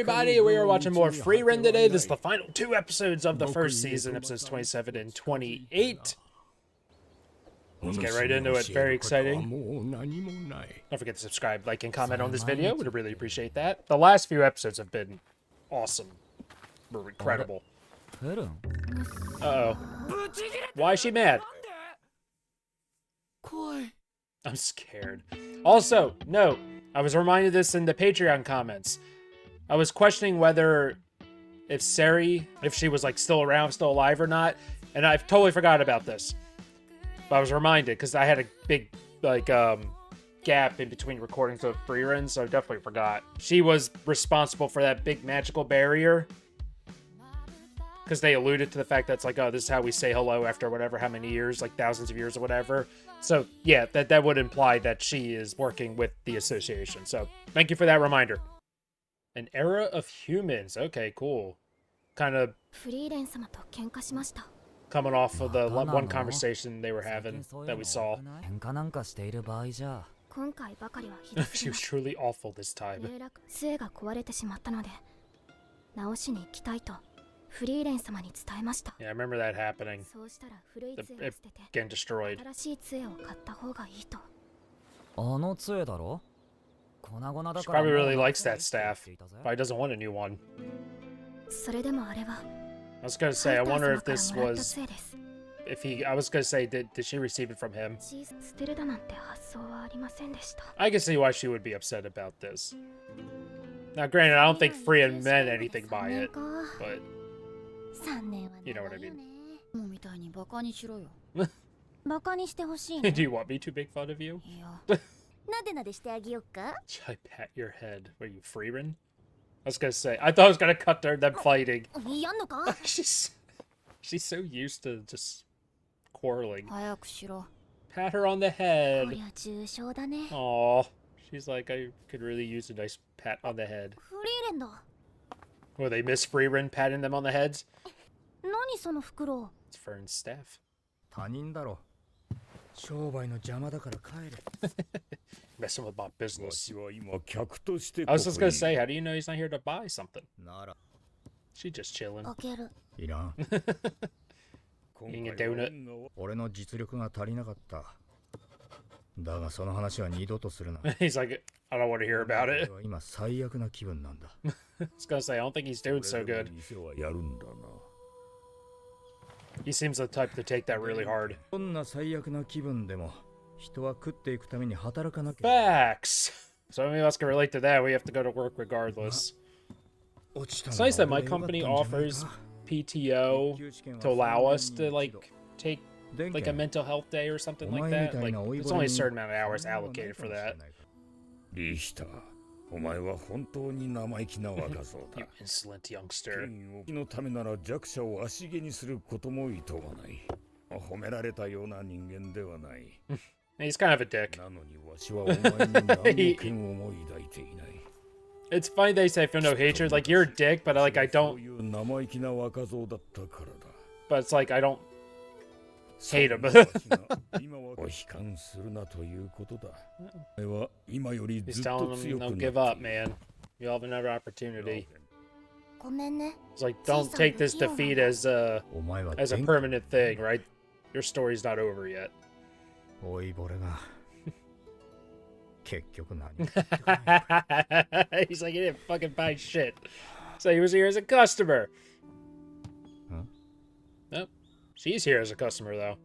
everybody? We are watching more Frieren today. This is the final 2 episodes of the first season, episodes 27 and 28. Let's get right into it. Very exciting. Don't forget to subscribe, like, and comment on this video. Would really appreciate that. The last few episodes have been awesome. Were incredible. Uh-oh. Why is she mad? I'm scared. Also, no, I was reminded of this in the Patreon comments. I was questioning whether if Sari, if she was like still around, still alive or not, and I totally forgot about this. But I was reminded because I had a big like gap in between recordings of Frieren, so I definitely forgot. She was responsible for that big magical barrier. Because they alluded to the fact that's like, oh, this is how we say hello after whatever, how many years, like thousands of years or whatever. So yeah, that would imply that she is working with the association. So thank you for that reminder. An era of humans. Okay, cool. Kind of coming off of the one conversation they were having that we saw. She was truly awful this time. Yeah, I remember that happening. It getting destroyed. She probably really likes that staff. Probably doesn't want a new one. I was gonna say, I wonder if this was... I was gonna say, did she receive it from him? I can see why she would be upset about this. Now, granted, I don't think Frieren meant anything by it, but... You know what I mean. Do you want me to make fun of you? Should I pat your head? Were you Frieren? I was gonna say, I thought I was gonna cut them fighting. She's so used to just quarreling. Pat her on the head. Aww. She's like, I could really use a nice pat on the head. Well, they miss Frieren patting them on the heads? It's Fern's staff. Messing with my business. I was just gonna say, how do you know he's not here to buy something? She's just chilling. Eating a donut. He's like, I don't want to hear about it. I was gonna say, I don't think he's doing so good. He seems the type to take that really hard. Facts! So many of us can relate to that. We have to go to work regardless. It's nice that my company offers PTO to allow us to like take like a mental health day or something like that. Like, there's only a certain amount of hours allocated for that. You insolent youngster. He's kind of a dick. It's funny they say feel no hatred. Like, you're a dick, but like I don't. But it's like I don't hate him. He's telling them, don't give up, man. You'll have another opportunity. It's like, don't take this defeat as a permanent thing, right? Your story's not over yet. He's like, he didn't fucking buy shit. So he was here as a customer. Huh? Nope. She's here as a customer, though.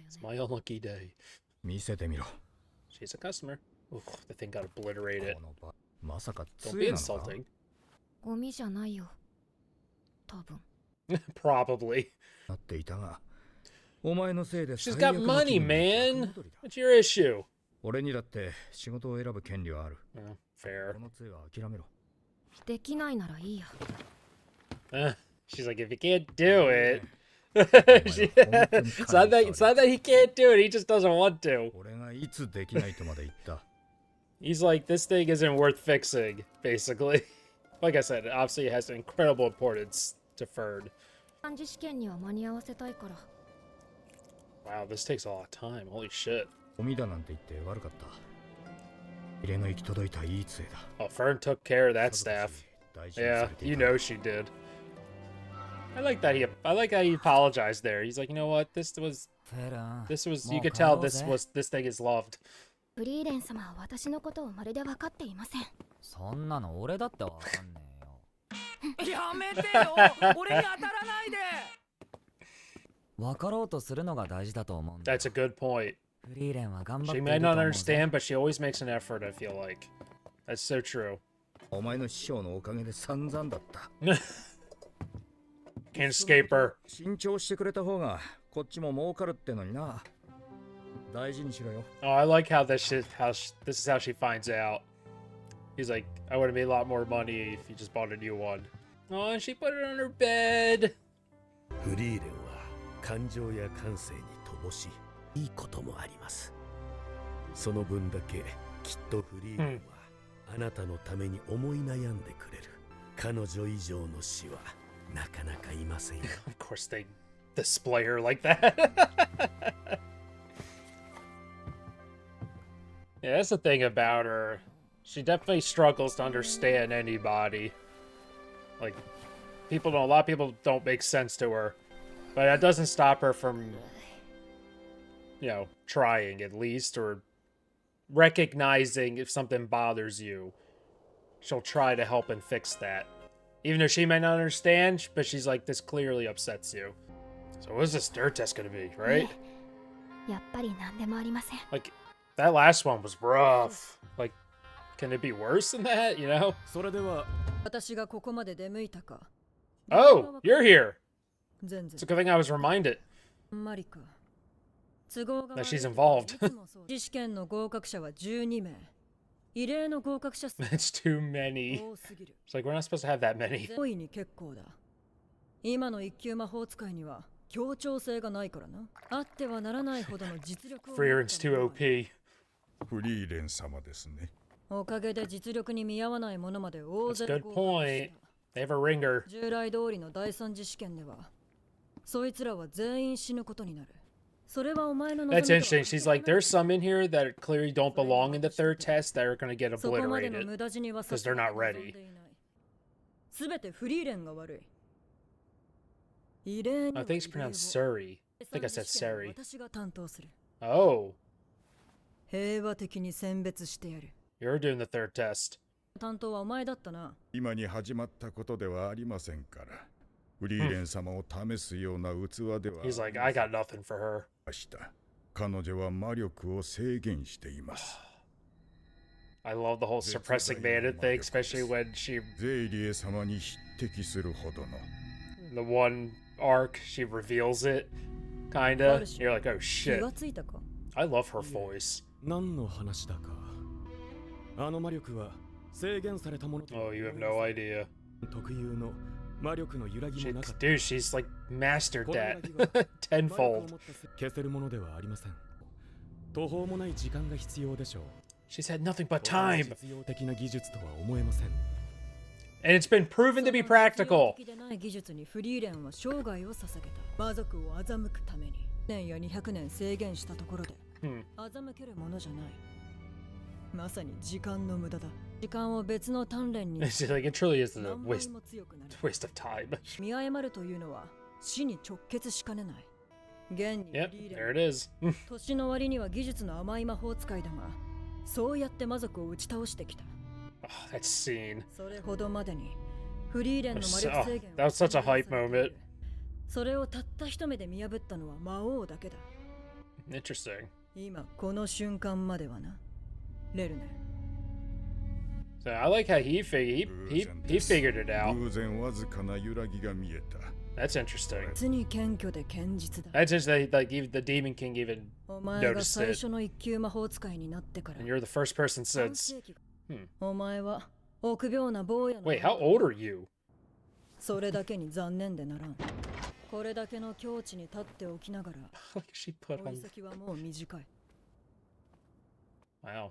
It's my unlucky day. She's a customer. Ooh, the thing got obliterated. Don't be insulting. Probably. She's got money, man. What's your issue? Fair. She's like, if you can't do it. It's not that he can't do it, he just doesn't want to. He's like, this thing isn't worth fixing, basically. Like I said, obviously it has incredible importance to Ferd. Wow, this takes a lot of time. Holy shit. ゴミだなんて言って悪かった。入れの行き届いたいい杖だ。 Oh, Fern took care of that staff. Yeah, you know she did. I like that he apologized there. He's like, you know what, this was you could tell this thing is loved. フリーレン様は私のことをまるで分かっていません。そんなの俺だってわかんねえよ。やめてよ。俺に当たらないで。分かろうとするのが大事だと思うんだ。That's a good point. フリーレンは頑張って She い may ると not 思う understand, but she always makes an effort, I feel like. That's so true. お前の師匠のおかげで散々だった。Can't escape her. 慎重してくれた方がこっちも儲かるってのにな。大事にしろよ。 Oh, I like how this is how she finds out. He's like, I would have made a lot more money if you just bought a new one. Oh, and she put it on her bed. フリーレンは感情や感性に乏しい。いいこともあります。その分だけきっとフリーレンはあなたのために思い悩んでくれる。彼女以上の死はなかなかいませんよ。Of course they display her like that. Yeah, that's the thing about her. She definitely struggles to understand anybody. Like, a lot of people don't make sense to her. But that doesn't stop her from, you know, trying at least, or recognizing if something bothers you. She'll try to help and fix that. Even though she may not understand, but she's like, this clearly upsets you. So what is this third test gonna be, right? やっぱり何でもありません。 Like, that last one was rough. Like, can it be worse than that, you know? それでは私がここまで出向いたか。 Oh, you're here. 全 It's 然 a good thing I was reminded マリカ。都合が that 悪い she's involved. いつもそう試験の合格者は12名。異例の合格者数 It's too many. 多すぎる。 It's like, we're not supposed to have that many. 大いに結構だ。今の一級魔法使いには協調性がないからな。あってはならないほどの実力を持った Frieren's too 者は OP. フリーレン様ですね。おかげで実力に見合わないものまで大 That's 勢 a good point. They have a ringer. 従来通りの第三次試験ではそいつらは全員死ぬことになる。それはお前の望み That's とは interesting. She's like, there's some in here that clearly don't belong in the third test that are going to get そこまでの obliterated. 無駄死には because they're not ready. すべてフリーレンが悪い。異例に I think it's pronounced Surrey. I think I said Sari. 私が担当する。 Oh, 平和的に選別してやる。 you're doing the third test. 担当はお前だったな。今に始まったことではありませんから。フリーレン様を試すような器では He's like, I got nothing for her. ました。彼女は魔力を制限しています。 I love the whole suppressing mana thing, especially when she, ゼイリエ様に匹敵するほどの the one arc, she reveals it, kinda. You're like, oh 気 shit. がついたか。 I love her voice. 何の話だか。あの魔力は制限されたものと Oh, you have no idea. 特有の魔力の揺らぎ She, もなかった。 dude, she's like mastered この揺 that らぎは魔力を tenfold. もって消せるものではありません。途方もない時間が必要でしょう。 She's had nothing but これは time, 実用的な技術とは思えません。 and it's been proven to be その実用 practical. 的でない技術にフリーレンは生涯を捧げた。魔族を欺くために年や200年制限したところで、欺けるものじゃない。まさに時間の無駄だ。時間を別の鍛錬に It's like, it truly is a 何倍 waste, も強くなる。 waste of time. 見誤るというのは死に直結しかねない。現に Yep, フリーレ there ン it is. 年の割には技術の甘い魔法使いだが、そうやって魔族を打ち倒してきた。 Oh, that scene. それほどまでにフリーレンの魔力制限 Oh, that was such a hype moment. それをたった一目で見破ったのは魔王だけだ。 Interesting. 今この瞬間まではな。レルネ。 So I like how he figured it out. 偶然わずかな揺らぎが見えた。 That's interesting. 実に謙虚で堅実だ。 That's just like even the Demon King even お前が noticed 最 it. 初の一級魔法使いになってから And you're the first person 半 since. 世紀お前は臆病な坊やの Wait, how old are you? それだけに残念でならん。これだけの境地に立っておきながら Like she put 追い on. 先はもう短い。 Wow.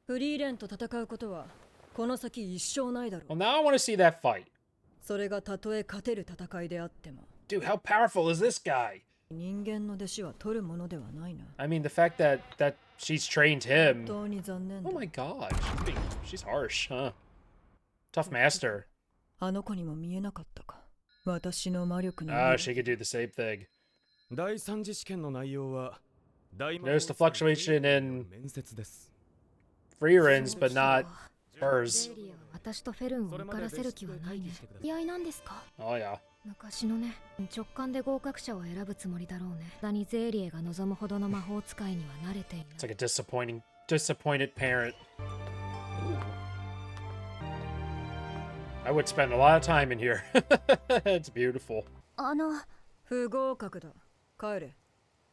フリーレンと戦うことはこの先一生ないだろう。 Well, now I want to see that fight. それがたとえ勝てる戦いであっても Dude, how powerful is this guy? 人間の弟子は取るものではないな。 I mean, the fact that she's trained him. 本当に残念だ。 Oh my god, she's harsh, huh? Tough master. あの子にも見えなかったか。私の魔力の。Ah, she could do the same thing. 第三次試験の内容は大魔法 Notice the fluctuation in 面接です。 Frieren's, but not ゼ hers. リアは私とフェルンを受からせる気はないね。居合なんですか？ Oh yeah. 昔のね、直感で合格者を選ぶつもりだろうね。だにゼーリエが望むほどの魔法使いには慣れていない。 It's like a disappointed parent. I would spend a lot of time in here. It's beautiful. 不合格だ。帰れ。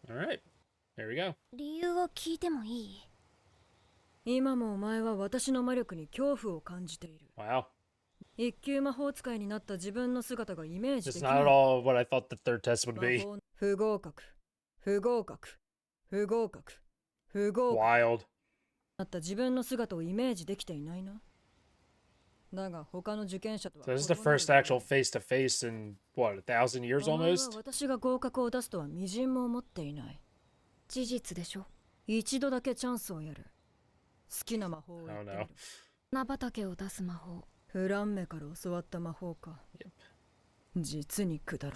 All right, there we go. 理由を聞いてもいい？今もお前は私の魔力に恐怖を感じている。 Wow, 一級魔法使いになった自分の姿がイメージ it's でき not ない。 at all what I thought the third test would be. 魔法不合格。不合格。不合格。不合格。 Wild. なった自分の姿をイメージできていないな。だが他の受験者とは So this is the first actual face-to-face in what, 1,000 years お前は almost? 私が合格を出すとは微塵も思っていない。事実でしょ。一度だけチャンスをやる。好きな魔法をやってみ Oh る no.。名畑を出す魔法。フランメから教わった魔法か。実にくだら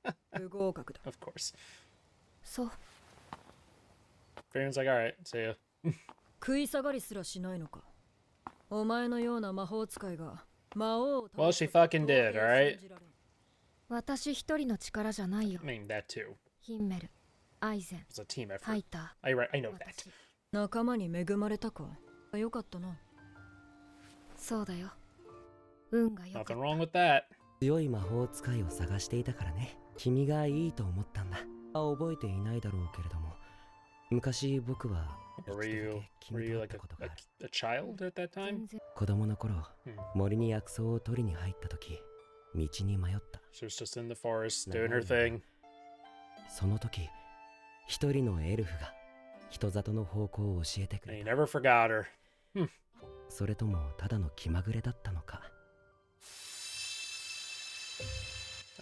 ない。不合格だ。 Of course. そう。 Frieren's like, all right, see ya. 食い下がりすらしないのか。お前のような魔法使いが魔王を Well, she fucking did, alright? 私一人の力じゃないよ I。mean, that too. ヒンメル、アイゼン、 It's a team ハ effort. イタ I know ー、 that. 私。仲間に恵まれたか。よかったな。そうだよ。運が良かっ Nothing た。 wrong with that. 強い魔法使いを探していたからね。君がいいと思ったんだ。覚えていないだろうけれども、昔僕は Or were you 一度だけ君と会っ like たことがある。 a child at that time? 全然子供の頃、うん森に薬草を取りに入った時、道に迷った。 She was just in the forest doing her thing. その時、一人のエルフが人里の方向を教えてく And れ he た。 never forgot her. それともただの気まぐれだったのか。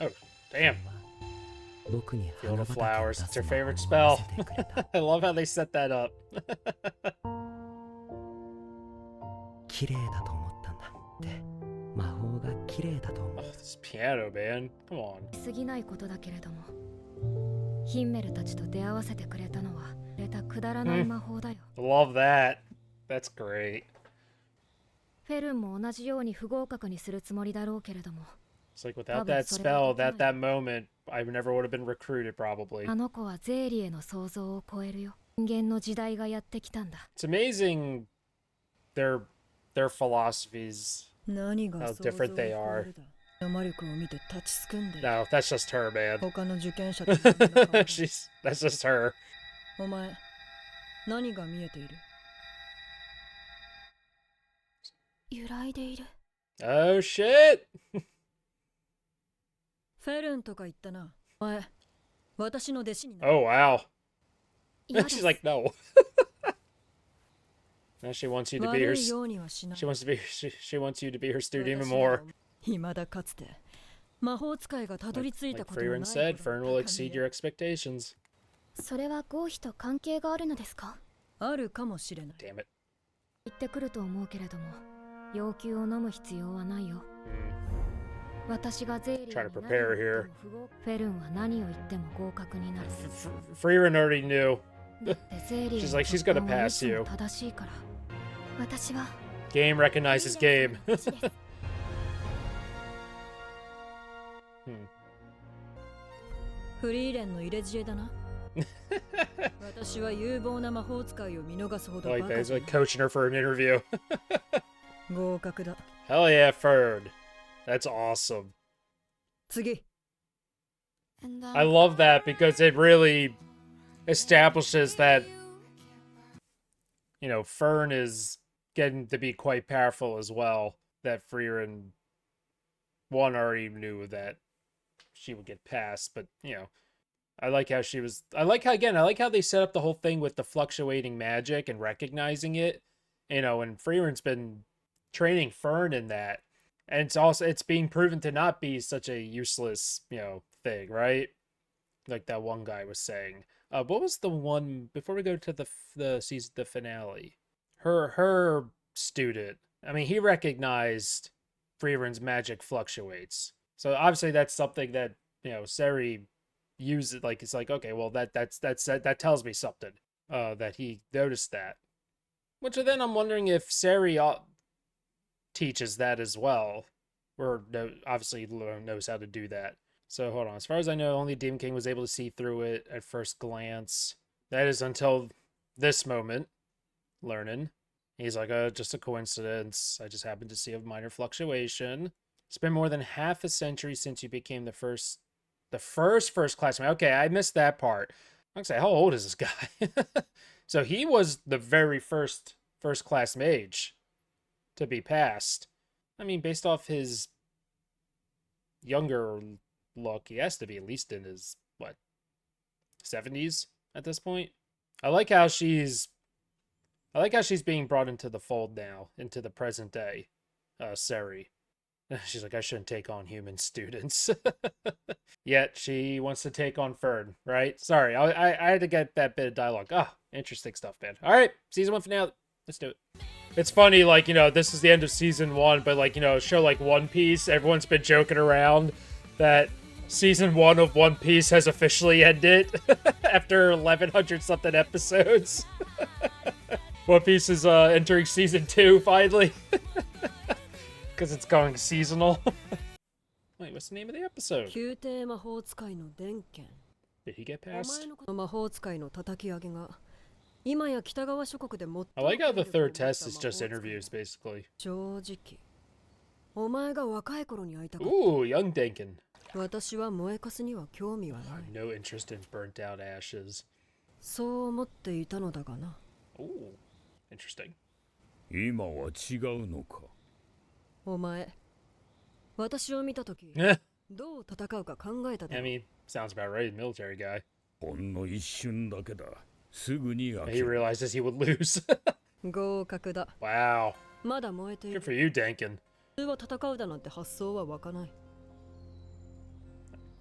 Oh, damn. 僕に Field 花 of 畑を flowers. 出 It's す her 魔 favorite 法を spell. 見せてくれた。 I love how they set that up. 綺麗だと思ったんだって魔法が綺麗だと思 Oh, う this piano, man. Come on. 過ぎないことだけれども、ヒンメルたちと出会わせてくれたのは、くれたくだらない魔法だよ。 Love that. That's great. フェルンも同じように不合格にするつもりだろうけれども、 It's like without that spell, that moment, I never would have been recruited probably. あの子はゼーリエの想像を超えるよ。人間の時代がやってきたんだ。 It's amazing their philosophies. 何が How 想像を different they 超 are. えるだ。魔力を見て立ちすくんでいる。 No, that's just her, man. 他の受験者と仲間だ That's just her. お前、何が見えている？揺らいでいる。 Oh shit! フェルンとか言ったな。お前、私の弟子になる。 Oh wow. 嫌で She's す。 like, no. Now she wants you to be her. 悪いようにはしない。 She wants to be. She wants you to be her student even more. 未だかつて魔法使いがたどり着いた Like ことのない Frieren said, ほど Fern の will 高 exceed み your へ expectations. それは合否と関係があるのですか？あるかもしれない。 Damn it. 言ってくると思うけれども、要求を飲む必要はないよ。 Mm. 私がゼーリーに Try 何 to を prepare 言って here. も不合フェルンは何を言っても合格になる。 Frieren already knew. だってゼーリー She's の like, she's gonna 直感はい pass つも you. 正しいから。私は Game recognizes game. フリーレンさんの弟子です。 フリーレンの入れ知恵だな。私は有望な魔法使いを見逃すほど I バ like カ that. He's じゃ like coaching her for an interview. 合格だ。 Hell yeah, Fern. That's awesome. 次。 I love that because it really establishes that, Fern is getting to be quite powerful as well. That Frieren, one, already knew that she would get past, but, I like how she was. I like how they set up the whole thing with the fluctuating magic and recognizing it. And Frieren's been training Fern in that. And it's being proven to not be such a useless, thing, right? like that one guy was saying. What was the one before we go to the season, the finale? Her student. I mean, he recognized Frieren's magic fluctuates. So obviously that's something that, you know, Seri uses. Like, it's like, okay, well that tells me something. That he noticed that. Which then I'm wondering if Seri teaches that as well, or obviously knows how to do that. So hold on. As far as I know, only Demon King was able to see through it at first glance. That is until this moment. Learning. He's like, just a coincidence. I just happened to see a minor fluctuation. It's been more than half a century since you became the first classmate. Okay, I missed that part. I'm gonna say, how old is this guy? So he was the very first class mage to be passed. I mean, based off his younger look, he has to be at least in his, 70s at this point. I like how she's being brought into the fold now, into the present day, Seri. She's like, I shouldn't take on human students. Yet she wants to take on Fern, right? Sorry, I had to get that bit of dialogue. Ah, interesting stuff, man. All right, season 1 finale. Let's do it. It's funny, like, you know, this is the end of season 1, but, like, you know, a show like One Piece, everyone's been joking around that season 1 of One Piece has officially ended after 1,100 something episodes. One Piece is entering season 2 finally. Because it's going seasonal. Wait, what's the name of the episode? Did he get past? I like how the third test is just interviews, basically. Ooh, young Denkin. No interest in burnt out ashes. Ooh, interesting. 今は違うのか。お前、私を見たとき、どう戦うか考えただろう。I mean, sounds about right, military guy. ほんの一瞬だけだ。すぐに飽き He realizes he would lose. 合格だ。Wow. まだ燃えている。Good for you, Denkin. 普通は戦うだなんて発想は湧かない。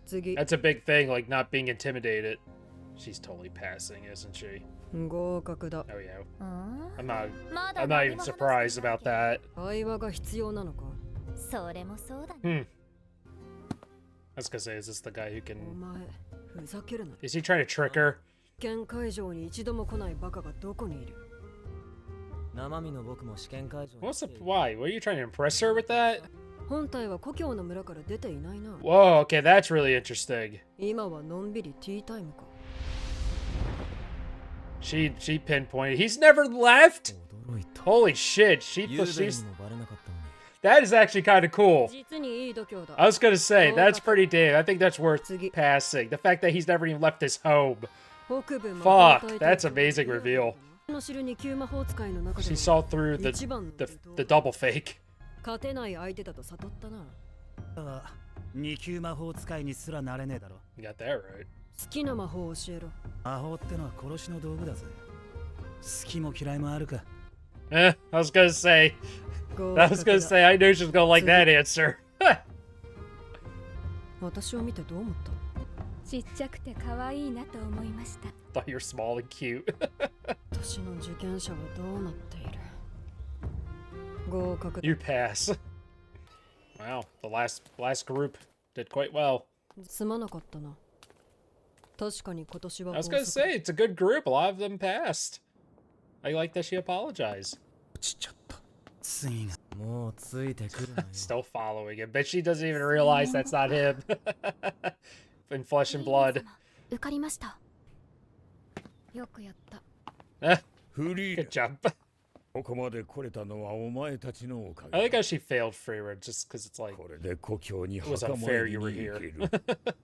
次。That's a big thing, like not being intimidated. She's totally passing, isn't she? 合格だ。Oh yeah. I'm not even surprised about that. 会話が必要なのか。それもそうだね。I was gonna say, is this the guy who can... お前、ふざけるな。Is he trying to trick her? 試験会場に一度も来ないバカがどこにいる。生身の僕も試験会場。What's the... Why? Were you trying to impress her with that? 本体は故郷の村から出ていないな。Whoa, okay, that's really interesting. 今はのんびりティータイムか。She pinpointed. He's never left? Holy shit. She's... That is actually kind of cool. I was going to say, that's pretty damn. I think that's worth passing. The fact that he's never even left his home. Fuck, that's amazing reveal. She saw through the double fake. 勝てない相手だと悟ったな。二級魔法使いにすらなれねえだろ。 You got that right. 好きな魔法を教えろ。魔法ってのは殺しの道具だぜ。好きも嫌いもあるか。I was gonna say, I knew she was gonna like that answer. 私を見てどう思った？ちっちゃくて可愛いなと思いました。Thought you're small and cute. 私の受験者はどうなっている？合格だ。 You pass. Wow, the last group did quite well. すまなかったな。確かに今年は。I was gonna say, it's a good group. A lot of them passed. I like that she apologized. 落ちちゃった。次が。もうついてくるのよ。 Still following him, but she doesn't even realize that's not him. In flesh and blood. 受かりました。よくやった。フリー Good job. ここまで来れたのはお前たちのおかげ。 I like how she failed Frieren just because it's like, これで故郷に it was 墓 unfair 参り you に were 行け here. る。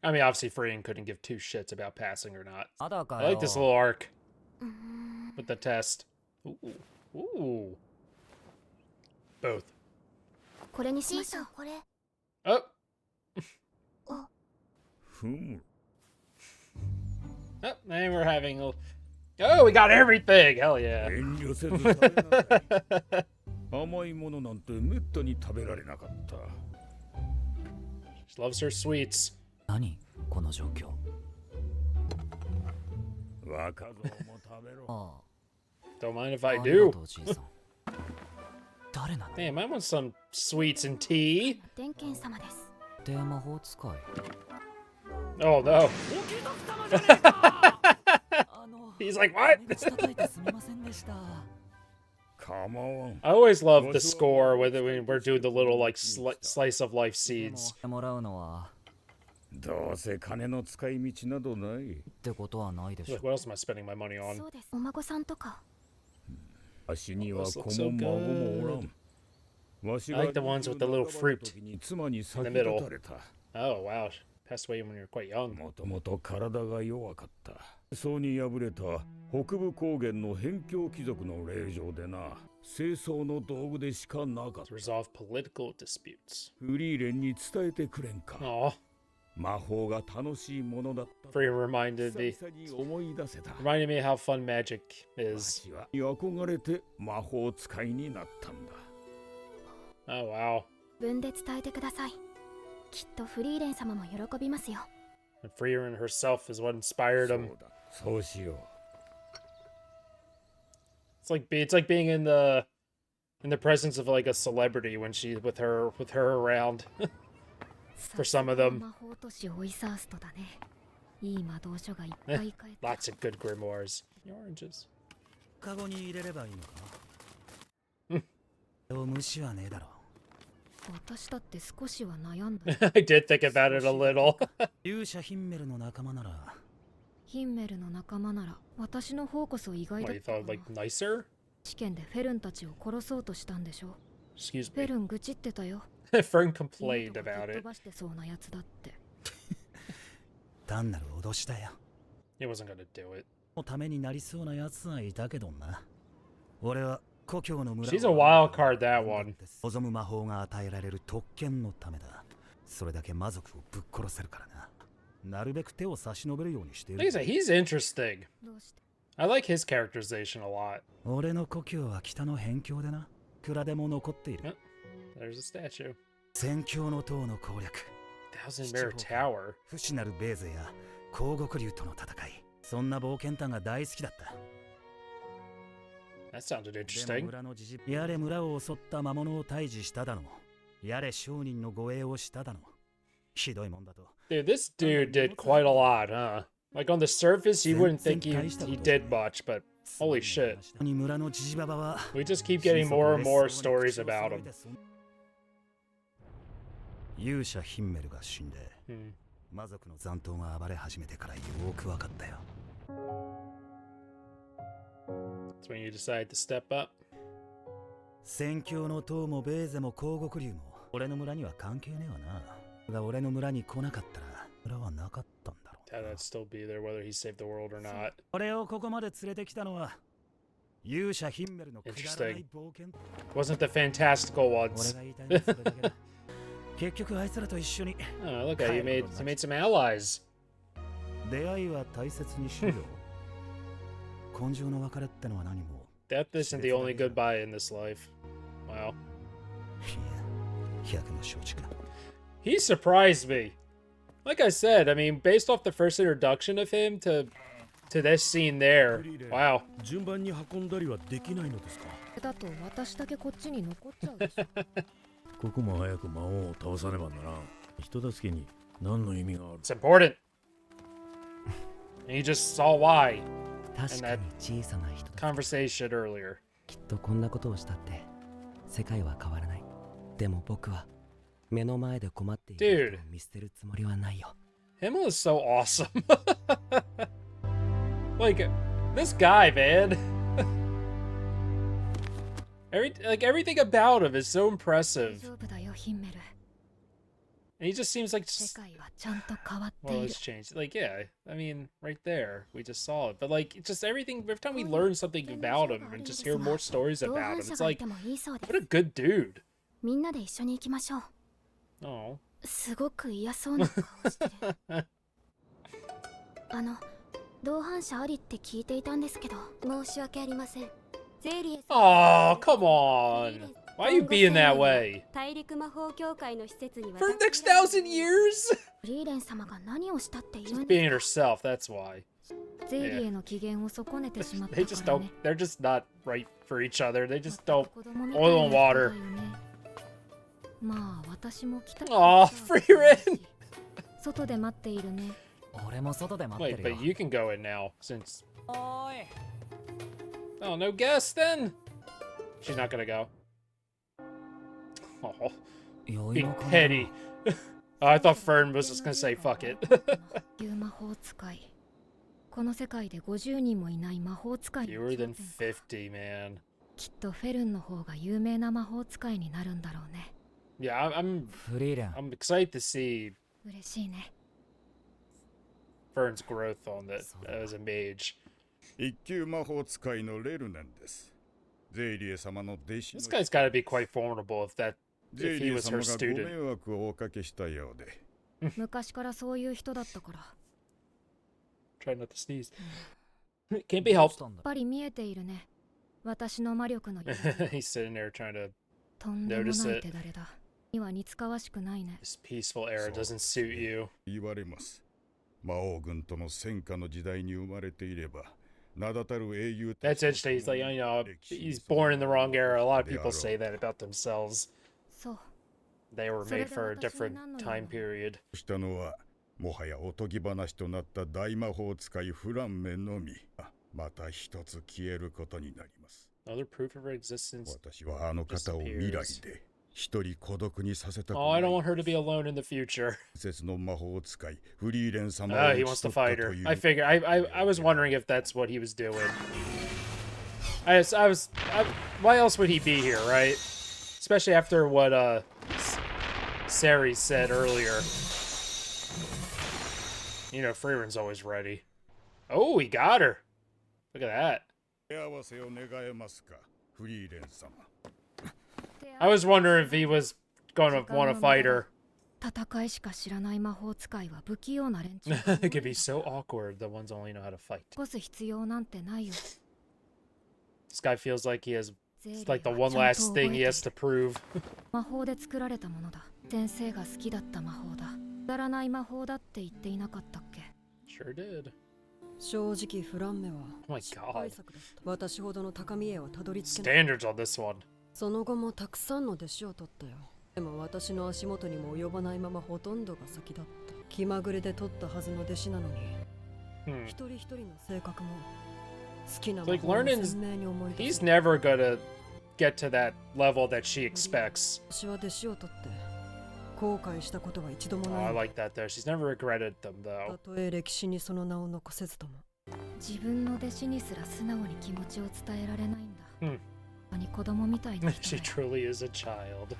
I mean, obviously Frieren couldn't give two shits about passing or not. まだか I よ。 like this little arc with the test. Ooh. Ooh. Both. これにしましょう。これ。 Oh. ふむ。 Oh, and we're having a... Oh, we got everything! Hell yeah. 遠慮せず食べなさい。甘いものなんてめったに食べられなかった。 She loves her sweets. 何この状況。若造も食べろ。あ Don't mind if あ、 I ありが do. とうじいさん。誰なの？ Damn, I want some sweets and tea. 天剣様です。で魔法使い。Oh no. お貴族様じゃねえか。He's like, what? 叩いてすみませんでした。Come on. I always love the score when we're doing the little like slice of life scenes. もらうのはどうせ金の使い道などない。ってことはないでしょ。 Like, what else am I spending my money on? そうです。お孫さんとか。わしには子も孫もおらん。わし I like the ones with the little fruit に妻に先 in the 立 middle. たれた。 Oh wow, passed away when you were quite young. もともと体が弱かった。そうに敗れた北部高原の辺境貴族の令状でな。清掃の道具でしかなかった。 To resolve political disputes. フリーレンに伝えてくれんか。 Aw, 魔法が楽しいものだった。 Frieren reminded 久々に思い出せた。 me how fun magic わ is. しは憧れて魔法使いになったんだ。 Oh wow. 文で伝えてください。きっとフリーレン様も喜びますよ。 And Frieren herself is what inspired そ him. うだ。そうしよう。 It's like being in the presence of like a celebrity when she with her around. For some of them. 魔法都市オイサーストだね。いい魔導書がいっぱい書いて。 Lots of good grimoires. Oranges. カゴに入れればいいのか。無視はねえだろ。私だって少しは悩んだ。I did think about it a little. 勇者ヒンメルの仲間なら。ヒンメルの仲間なら私の方こそ意外だ What, っ you たか thought な。 like nicer? 試験でフェルンたちを殺そうとしたんでしょ。 Excuse フェ me. ルン愚痴ってたよ。 Fern いい complained とこ about ぶっ飛 it. ばしてそうなやつだって。単なる脅しだよ。 He wasn't gonna do it. のためになりそうなやつはいたけどな。俺は故郷の村 She's a wild card, that one. 望む魔法が与えられる特権のためだ。それだけ魔族をぶっ殺せるからな。なるべく手を差し伸べるようにしてい Like I る。 said, he's interesting. どうして？ I like his characterization a lot. 俺の故郷は北の辺境でな。蔵でも残っている。 There's a statue. 宣教の塔の攻略。 Thousand Mirror Tower. 不死なるベーゼや光極竜との戦い。そんな冒険探が大好きだった。 That sounded でも interesting. 村のじじやれ村を襲った魔物を退治しただの。やれ商人の護衛をしただの。ひどいもんだと。 Dude, this dude did quite a lot, huh? Like on the surface, you wouldn't think he did much, but holy shit. 村のじじばばは We just keep getting more and more stories about him. 勇者ヒンメルが死んで、 Hmm. 魔族の残党が暴れ始めてからよくわかったよ。 That's when you decide to step up. 宣教の塔もベーゼも光極竜も俺の村には関係ねえわな。が俺の村に来なかったら村はなかったんだろう。 I'd still be there whether he saved the world or not. 俺をここまで連れてきたのは勇者ヒンメルのくだらない冒険。 Wasn't the fantastical 俺 ones. が言いたいのはそれだけだ。結局あいつらと一緒に Oh, look at you made some allies. 出会いは大切にしよう。根性の別れってのは何も。 Death isn't the only goodbye in this life. Wow. いや、百の承知か。 He surprised me. Like I said, I mean, based off the first introduction of him to this scene there. Wow. 順番に運んだりはできないのですか。だと私だけこっちに残っちゃうでしょ。ここも早く魔王を倒さねばならん。人助けに何の意味がある。 It's important. And you just saw why 確かに小さな人だ。 conversation earlier. きっとこんなことをしたって世界は変わらない。でも僕は目の前で困っている人を見捨てるつもりはないよ。 Himmel is so awesome. Like this guy, man. Everything about him is so 大 impressive. 丈夫だよ、ヒンメル。 And he just seems like 世 just, 界はちゃんと変わって well, いる it's。changed. Like, yeah, I mean, right there, we just saw it. But like, it's just everything. Every time we learn something about him and just hear more stories 同 about 伴 him, 者 it's がい like, てもいいそうで what a す。 good dude. みんなで一緒に行きましょう。 Oh. すごく嫌そうな顔してる。同伴者ありって聞いていたんですけど。申し訳ありません。ゼリエさん。Oh, come on. Why are you being that way? 大陸魔法協会の施設には For the next 1,000 years? フリーレン様が何をしたって言うん Being で herself, that's why. ゼイリエの機嫌を損ねてしまった They か just ら don't, ね。 they're just not right for each other. They just ま don't. ったく子供みたいな Oil and 人だ water. よね。まあ私も来た。 Aw, Frieren! 外で待っているね。俺も外で待っ Wait, てるよ but you can go in now since. おーい Oh, no guest then? She's not gonna go. Oh, 余裕 being の感じ petty. Oh, I thought Fern was just gonna say fuck it. いう魔法使い。この世界で50人もいない魔法使いの Fewer 頂 than 点か。 50, man. きっとフェルンの方が有名な魔法使いになるんだろうね。 Yeah, I'm フリーレン I'm excited to see 嬉しいね。 Fern's growth on the as a mage. 一級魔法使いのレルネンです。ゼイリエ様の弟子 This の guy's got to be quite formidable if ゼ if イ he リエ was 様 her がご student. 迷惑をおかけしたようで。昔からそういう人だったから。や Try not to sneeze. Can't be どう helped. したんだっぱり見えているね。私の魔力のゆえ He's sitting there trying to. とんでも Notice ない it. 手だれだ。には似つかわしくないね。 This peaceful era doesn't suit you. 言われます。魔王軍との戦火の時代に生まれていれば、名だたる英雄た That's ち interesting. He's like, you know, he's born in the wrong era. A lot of people say that about themselves. そう。 They were made for a different time period. したのは、もはやおとぎ話となった大魔法使いフランメのみ。また一つ消えることになります。 Another proof of her existence. 私はあの方を未来で一人孤独にさせたく Oh, I ない don't want her to be alone in the future. 伝説の魔法使いフリーレン様 Oh, を he 討 wants ち to 取っ fight た her. という I figure. I was wondering if that's what he was doing. Why else would he be here, right? Especially after what Sari said earlier. You know, Frieren's always ready. Oh, he got her. Look at that. 手合わせを願えますかフリーレン様 I was wondering if he was gonna want to fight her. 戦いしか知らない魔法使いは不器用な連中。 It could be so awkward. The ones only know how to fight. 起こす必要なんてないよ。 This guy feels like he has ゼイリエ it's like the は one ちゃん last と覚え thing て he いる has to prove. 魔法で作られたものだ。先生が好きだった魔法だ。くだらない魔法だって言っていなかったっけ。 Sure did. 正直フランメは Oh my 失敗 god. 作だった。私ほどの高みへはたどり着けない。 Standards on this one. その後もたくさんの弟子を取ったよ。でも私の足元にも及ばないままほとんどが先だった。気まぐれで取ったはずの弟子なのに、 Hmm. 一人一人の性格も好きな It's 魔 like 法を learning's- 鮮明に思い出 He's す。 never gonna get to that level that she expects. 私は弟子を取って後悔したことは一度も Oh, な I い。 like that though. She's never regretted them た though. とえ歴史にその名を残せずとも。自分の弟子にすら素直に気持ちを伝えられないんだ。うん本当に子供みたいな人 She ね。 truly is a child.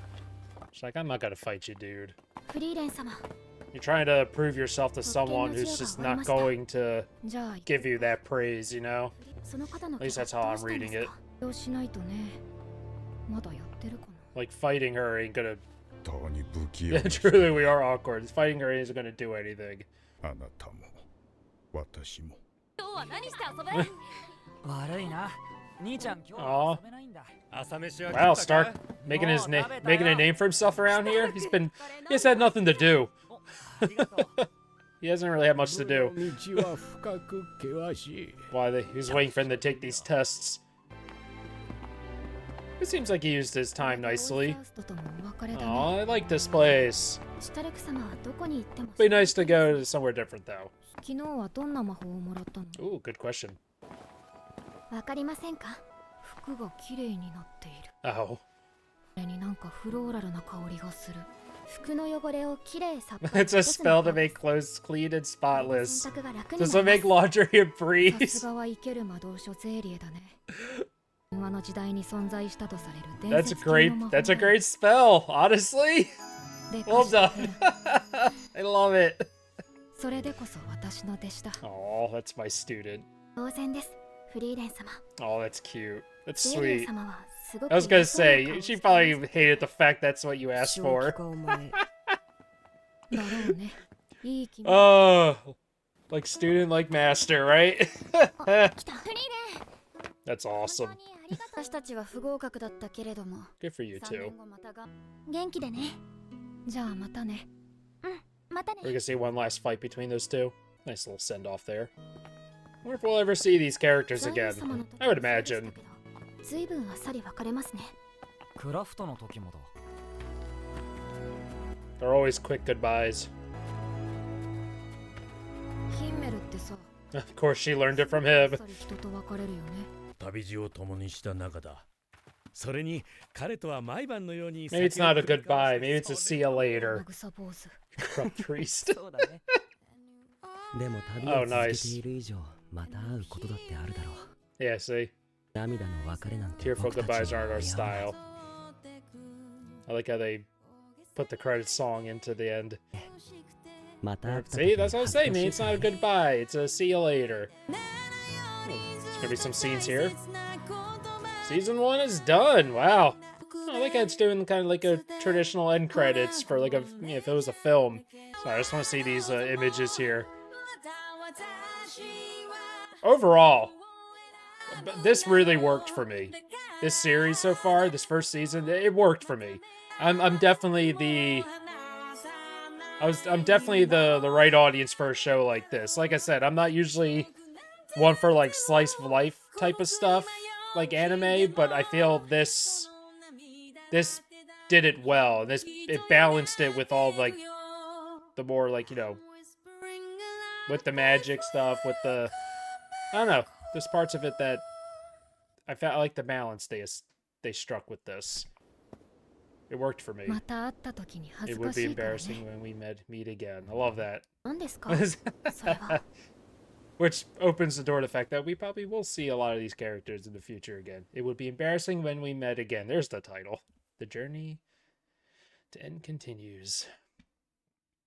She's like, I'm not gonna fight you, dude. フリーレン様。 You're trying to prove yourself to someone who's just not going to じゃあ、 give you that praise, you know? その方の At least that's how I'm reading it. どうしないとね。まだやってるかな。 Like, fighting her ain't gonna. 本当に不器用な人 Truly, we are awkward. Fighting her isn't gonna do anything. あなたも私も今日は何して遊べ悪いな兄ちゃん今日 Aw. は遊べないんだ Wow, Stark making his name, making a name for himself around here. He's had nothing to do. ありがとう He hasn't really had much to do. 道は深く険しい。 He's waiting for him to take these tests. It seems like he used his time nicely. ストともお別れだね。 Oh, I like this place. シュタレク様はどこに行っても Be nice to go to somewhere different though. 昨日はどんな魔法をもらったの？ Ooh, good question. わかりませんか？服が綺麗になっている。 Oh. これになんかフローラルな香りがする。服の汚れを綺麗さっぱり It's a spell to make clothes clean and spotless. 洗濯が楽に Does な it り make ま laundry a す。さ breeze? すがは生ける魔導書ゼーリエだね。神話の時代に存在したとされる伝 That's 説 a great. 系の魔法 That's a だ。 great spell. Honestly, で well かして done. フェルン I love it. それでこそ私の弟子だ。 Oh, that's my student. 当然です。フリーレン様。 Oh, that's cute. That's ゼーリエ sweet. 様はすごく I was gonna 優しそうな say 顔を she してい probably ます hated the fact that's what you asked 正 for. 気かお前。だろうね。いい気持ち。 Oh, like student, like master, right? 来た。フリーレン。 That's awesome. 私たちは不合格だったけれども。Good for you 3 too. 年後またが元気でね。じゃあまたね。またね。 We're gonna see one last fight between those two. Nice little send off there. I wonder if we'll ever see these characters again. I would imagine. 随分あっさり別れますね。クラフトの時もだ。They're always quick goodbyes. ヒンメルってさ、 Of course, she learned it from him. 人と別れるよね。旅路を共にした仲だ。それに彼とは毎晩のように Maybe it's not a goodbye. Maybe it's a see you later. グサ坊主。Corrupt priest. そうだね。でも旅を続けている以上、また会うことだってあるだろう。 Yeah, see? 涙の別れなんて Tearful 僕た goodbyes ちに aren't は our 似合わない style. I like how they put the credit song into the end. また会った時 See, that's what I'm 恥ずか saying, し man. い It's から not a goodbye. It's a see you later. There's gonna be some scenes here. Season 1 is done. Wow. I like how it's doing kind of like a traditional end credits for like a, you know, if it was a film. So I just want to see these images here. Overall, this really worked for me. This series so far, this first season, it worked for me. I'm definitely the right audience for a show like this. Like I said, I'm not usually one for like slice of life type of stuff, like anime, but I feel this did it well. It balanced it with all like the more like, you know, with the magic stuff, with the, I don't know, there's parts of it that I felt like the balance they struck with this. It worked for me. また会った時に恥 It ずか would し be いからね。 embarrassing when we meet again. I love that. 何ですか？それは。 Which opens the door to the fact that we probably will see a lot of these characters in the future again. It would be embarrassing when we met again. There's the title. The journey to end continues.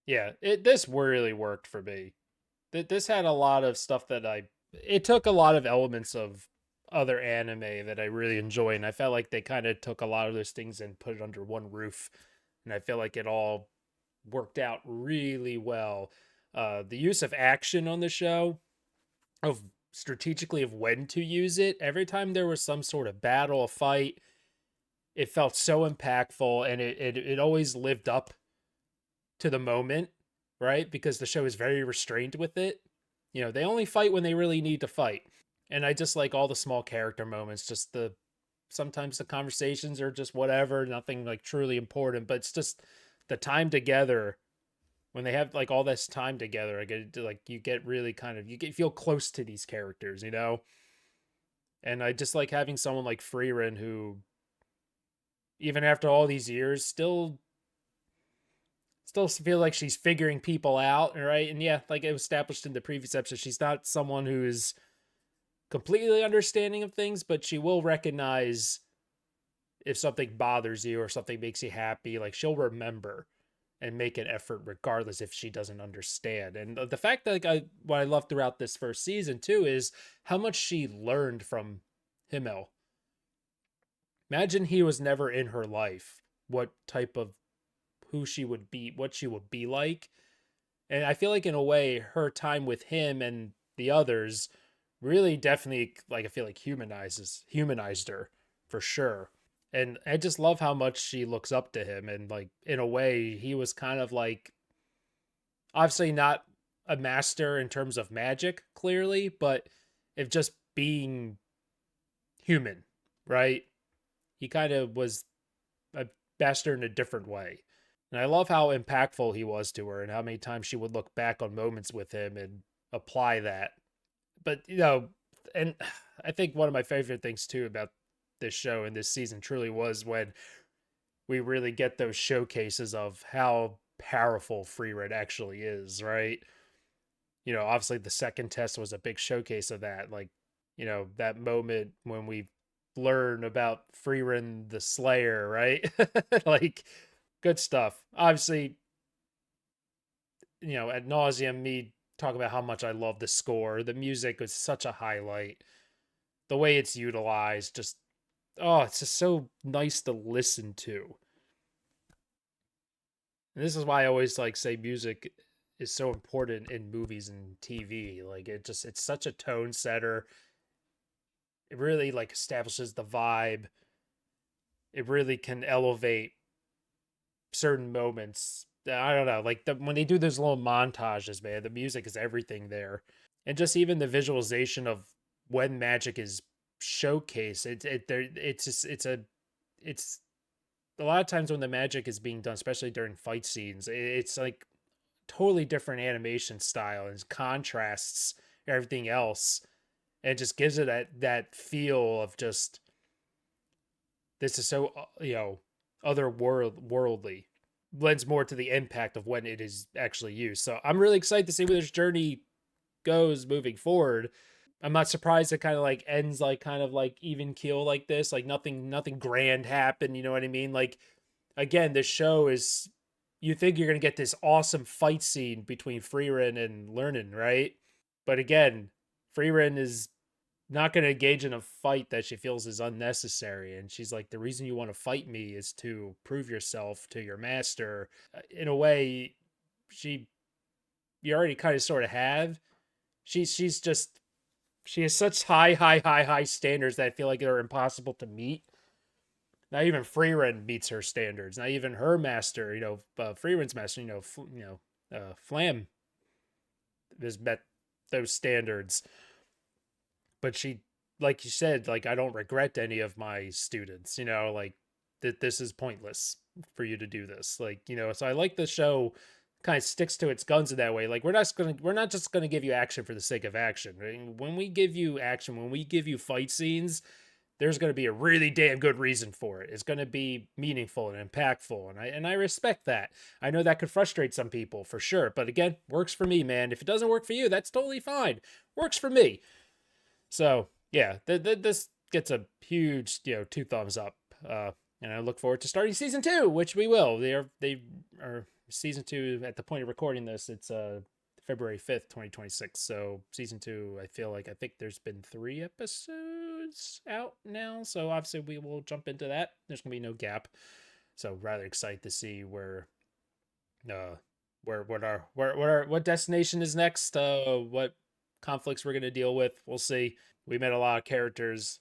Yeah, this really worked for me. This had a lot of stuff that it took a lot of elements of other anime that I really enjoy, and I felt like they kind of took a lot of those things and put it under one roof, and I feel like it all worked out really well. The use of action on the show, of strategically of when to use it, every time there was some sort of battle, a fight, it felt so impactful, and it always lived up to the moment, right? Because the show is very restrained with it. You know, they only fight when they really need to fight. And I just like all the small character moments, just sometimes the conversations are just whatever, nothing like truly important, but it's just the time together. When they have like all this time together, you get really kind of, feel close to these characters, you know? And I just like having someone like Frieren who, even after all these years, still feel like she's figuring people out, right? And yeah, like it was established in the previous episode, she's not someone who is completely understanding of things, but she will recognize if something bothers you or something makes you happy. Like she'll remember and make an effort regardless if she doesn't understand. And the fact that what I love throughout this first season too is how much she learned from Himmel. Imagine he was never in her life, what type of who she would be, what she would be like. And I feel like in a way her time with him and the others really definitely, like, I feel like humanized her for sure. And I just love how much she looks up to him. And like, in a way, he was kind of like, obviously not a master in terms of magic, clearly, but if just being human, right? He kind of was a master in a different way. And I love how impactful he was to her and how many times she would look back on moments with him and apply that. But, you know, and I think one of my favorite things too about this show and this season truly was when we really get those showcases of how powerful Frieren actually is, right? You know, obviously the second test was a big showcase of that. Like, you know, that moment when we learn about Frieren the Slayer, right? Like, good stuff. Obviously, you know, ad nauseum, me talk about how much I love the score. The music was such a highlight. The way it's utilized, just, oh, it's just so nice to listen to. And this is why I always like say music is so important in movies and TV. Like it's such a tone setter. it really like establishes the vibe. It really can elevate certain moments. I don't know, like when they do those little montages, man, the music is everything there. And just even the visualization of when magic is showcased, it's a lot of times when the magic is being done, especially during fight scenes, it's like totally different animation style and contrasts everything else, and it just gives it that feel of just, this is so otherworldly. Lends more to the impact of when it is actually used. So I'm really excited to see where this journey goes moving forward. I'm not surprised it kind of like ends like kind of like even keel like this, like nothing grand happened, you know what I mean? Like, again, this show is, you think you're gonna get this awesome fight scene between Frieren and Lernen, right? But again, Frieren is not going to engage in a fight that she feels is unnecessary. And she's like, the reason you want to fight me is to prove yourself to your master. In a way, you already kind of sort of have. She has such high standards that I feel like they're impossible to meet. Not even Frieren meets her standards. Not even her master, Frieren's master, Flam has met those standards. But she, like you said, like, I don't regret any of my students, like that this is pointless for you to do this. Like, so I like the show kind of sticks to its guns in that way. Like, we're not just gonna give you action for the sake of action. Right? When we give you action, when we give you fight scenes, there's going to be a really damn good reason for it. It's going to be meaningful and impactful, and I respect that. I know that could frustrate some people for sure, but again, works for me, man. If it doesn't work for you, that's totally fine. Works for me. So yeah, this gets a huge 2 thumbs up, and I look forward to starting season 2, which we will. They are season 2 at the point of recording this. It's February 5th, 2026. So season 2, I think there's been 3 episodes out now. So obviously we will jump into that. There's gonna be no gap. So rather excited to see what destination is next. What conflicts we're gonna deal with. We'll see. We met a lot of characters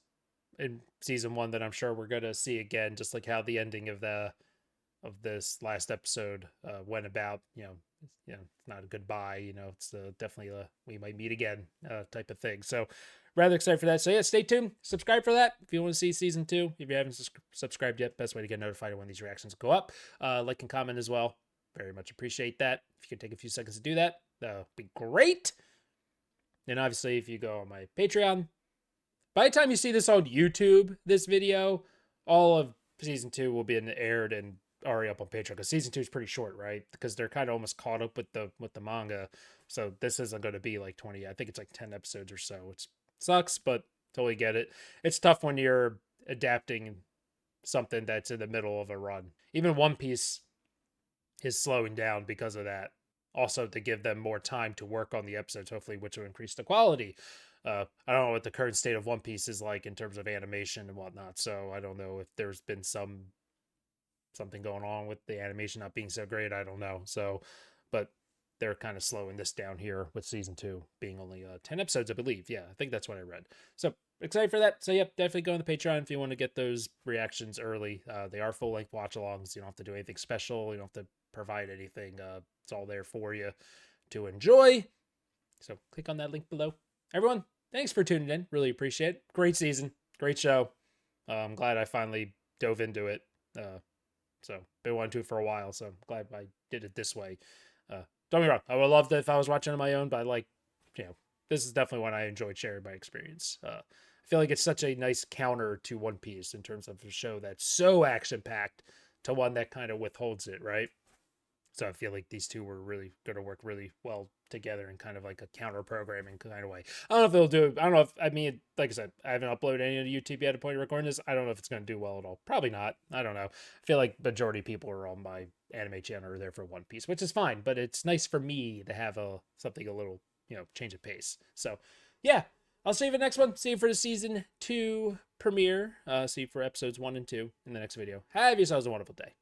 in season 1 that I'm sure we're gonna see again, just like how the ending of this last episode went about. It's not a goodbye, it's definitely we might meet again type of thing. So rather excited for that. So yeah, stay tuned, subscribe for that if you want to see season 2. If you haven't subscribed yet, best way to get notified when these reactions go up. Like and comment as well, very much appreciate that. If you could take a few seconds to do that, that would be great. And obviously if you go on my Patreon, by the time you see this on YouTube, this video, all of season 2 will be aired and already up on Patreon, because season 2 is pretty short, right? Because they're kind of almost caught up with the manga. So this isn't going to be like 20. I think it's like 10 episodes or so. It sucks, but totally get it. It's tough when you're adapting something that's in the middle of a run. Even One Piece is slowing down because of that. Also to give them more time to work on the episodes, hopefully, which will increase the quality. I don't know what the current state of One Piece is like in terms of animation and whatnot. So I don't know if there's been something going on with the animation not being so great. I don't know. So, but they're kind of slowing this down here with season 2 being only 10 episodes, I believe. Yeah, I think that's what I read. So excited for that. So yep, definitely go on the Patreon if you want to get those reactions early. They are full-length watch-alongs. You don't have to do anything special. You don't have to provide anything. It's all there for you to enjoy. So click on that link below. Everyone, thanks for tuning in. Really appreciate it. Great season. Great show. I'm glad I finally dove into it. So been wanting to for a while, so I'm glad I did it this way. Don't get me wrong, I would love that if I was watching on my own, but this is definitely one I enjoyed sharing my experience. I feel like it's such a nice counter to One Piece in terms of a show that's so action-packed to one that kind of withholds it, right? So I feel like these two were really going to work really well together in kind of like a counter programming kind of way. I don't know if they'll do it. I don't know if, like I said, I haven't uploaded any to YouTube yet at the point of recording this. I don't know if it's going to do well at all. Probably not. I don't know. I feel like majority of people are on my anime channel are there for One Piece, which is fine, but it's nice for me to have something a little, change of pace. So yeah, I'll see you for the next one. See you for the season 2 premiere. See you for episodes 1 and 2 in the next video. Have yourselves a wonderful day.